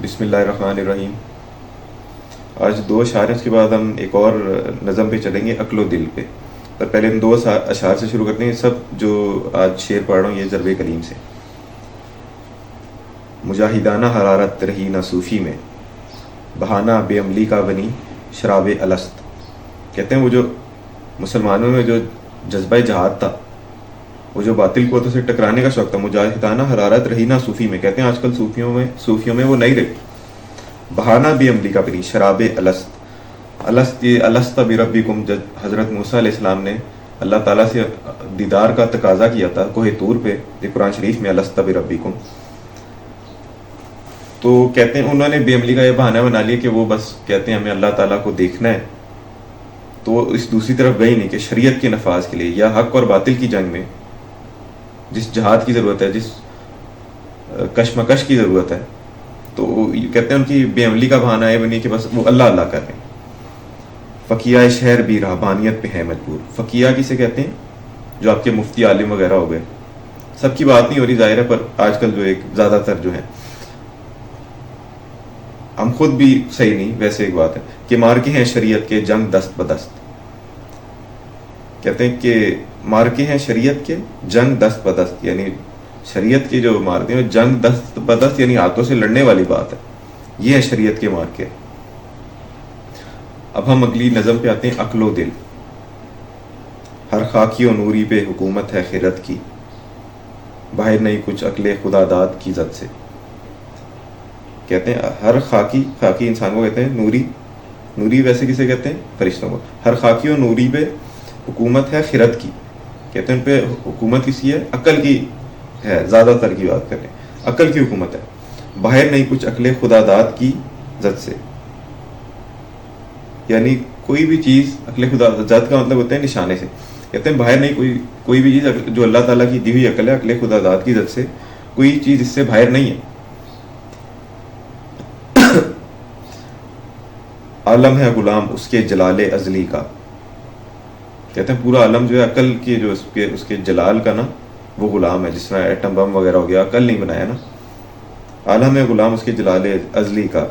بسم اللہ الرحمن الرحیم. آج دو اشعار ہیں، اس کے بعد ہم ایک اور نظم پہ چلیں گے، عقل و دل پہ. پر پہلے ان دو اشعار سے شروع کرتے ہیں. سب جو آج شعر پڑھ رہا ہوں یہ ضرب کلیم سے. مجاہدانہ حرارت رہی نہ صوفی میں، بہانہ بے عملی کا بنی شراب الست. کہتے ہیں وہ جو مسلمانوں میں جو جذبہ جہاد تھا، وہ جو باطل قوتوں سے ٹکرانے کا شوق تھا، مجاہدانہ حرارت رہی نہ صوفی میں. کہتے ہیں آج کل صوفیوں میں وہ نہیں رہی. بہانہ بے عملی کا بنی شراب الست. الست بربکم، جب حضرت موسیٰ علیہ السلام نے اللہ تعالیٰ سے دیدار کا تقاضا کیا تھا کوہ طور پہ، یہ قرآن شریف میں الست بربکم. تو کہتے ہیں انہوں نے بے عملی کا یہ بہانہ بنا لیا کہ وہ بس کہتے ہیں ہمیں اللہ تعالیٰ کو دیکھنا ہے. تو وہ اس دوسری طرف گئی نہیں کہ شریعت کے نفاذ کے لیے یا حق اور باطل کی جنگ میں جس جہاد کی ضرورت ہے، جس کشمکش کی ضرورت ہے، تو کہتے ہیں ان کی بے عملی کا بہانہ ہے بنی کہ بس وہ اللہ اللہ کر رہے ہیں. فقیہ شہر بھی رہبانیت پہ ہے مجبور. فقیہ کسے کہتے ہیں؟ جو آپ کے مفتی عالم وغیرہ ہو گئے. سب کی بات نہیں ہو رہی ظاہر ہے، پر آج کل جو ایک زیادہ تر جو ہے، ہم خود بھی صحیح نہیں، ویسے ایک بات ہے کہ مارکے ہیں شریعت کے جنگ دست بدست. کہتے ہیں کہ مارکے ہیں شریعت کے جنگ دست بدست، یعنی شریعت کے جو مارکے ہیں جنگ دست بدست، یعنی ہاتھوں سے لڑنے والی بات ہے. یہ ہے شریعت کے مارکے. اب ہم اگلی نظم پہ آتے ہیں، عقل و دل. ہر خاکی و نوری پہ حکومت ہے خرد کی، باہر نہیں کچھ عقل خدا داد کی زد سے. کہتے ہیں ہر خاکی انسان کو کہتے ہیں نوری ویسے کسے کہتے ہیں؟ فرشتوں کو. ہر خاکی و نوری پہ حکومت ہے خرد کی. کہتے ہیں ان پہ حکومت کسی ہے؟ عقل کی ہے. زیادہ تر کی بات کریں، عقل کی حکومت ہے. باہر نہیں کچھ عقل خدا داد کی زد سے، یعنی کوئی بھی چیز عقل خدا زد کا مطلب ہوتا ہے نشانے سے. کہتے ہیں باہر نہیں کوئی بھی چیز جو اللہ تعالیٰ کی دی ہوئی عقل ہے، عقل خدا داد کی زد سے کوئی چیز اس سے باہر نہیں ہے. عالم ہے غلام اس کے جلال ازلی کا. کہتے ہیں پورا عالم جو ہے عقل کے جو اس کے جلال کا نا، وہ غلام ہے. جس طرح ایٹم بم وغیرہ ہو گیا، عقل نہیں بنایا نا. عالم ہے غلام اس کے جلال ازلی کا.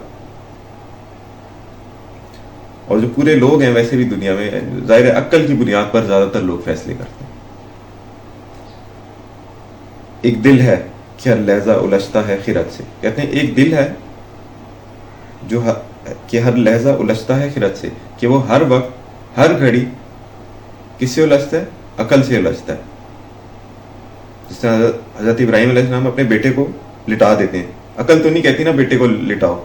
اور جو پورے لوگ ہیں ویسے بھی دنیا میں ظاہر ہے عقل کی بنیاد پر زیادہ تر لوگ فیصلے کرتے ہیں. ایک دل ہے کہ ہر لہجہ الجھتا ہے خرد سے. کہتے ہیں ایک دل ہے جو کہ ہر لہجہ الجھتا ہے خرد سے، کہ وہ ہر وقت ہر گھڑی کس سے الجھتا ہے؟ عقل سے الجھتا ہے. جس طرح حضرت ابراہیم علیہ السلام اپنے بیٹے کو لٹا دیتے ہیں. عقل تو نہیں کہتی نا بیٹے کو لٹاؤ،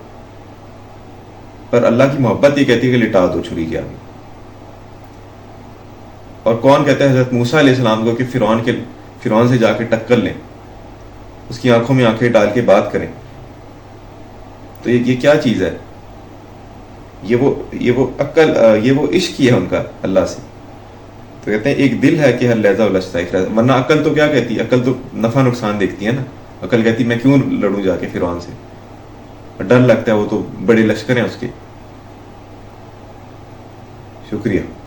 پر اللہ کی محبت یہ کہتی ہے کہ لٹا دو چھری کے آگے. اور کون کہتا ہے حضرت موسیٰ علیہ السلام کو کہ فرعون سے جا کے ٹکر لیں، اس کی آنکھوں میں آنکھیں ڈال کے بات کریں. تو یہ کیا چیز ہے؟ یہ وہ عقل، یہ وہ عشق ہی ہے ان کا اللہ سے. تو کہتے ہیں ایک دل ہے کہ ہر لہجہ الجھتا ہے. ورنہ عقل تو کیا کہتی ہے؟ عقل تو نفع نقصان دیکھتی ہے نا. عقل کہتی میں کیوں لڑوں جا کے فرعون سے، ڈر لگتا ہے، وہ تو بڑے لشکر ہیں اس کے. شکریہ.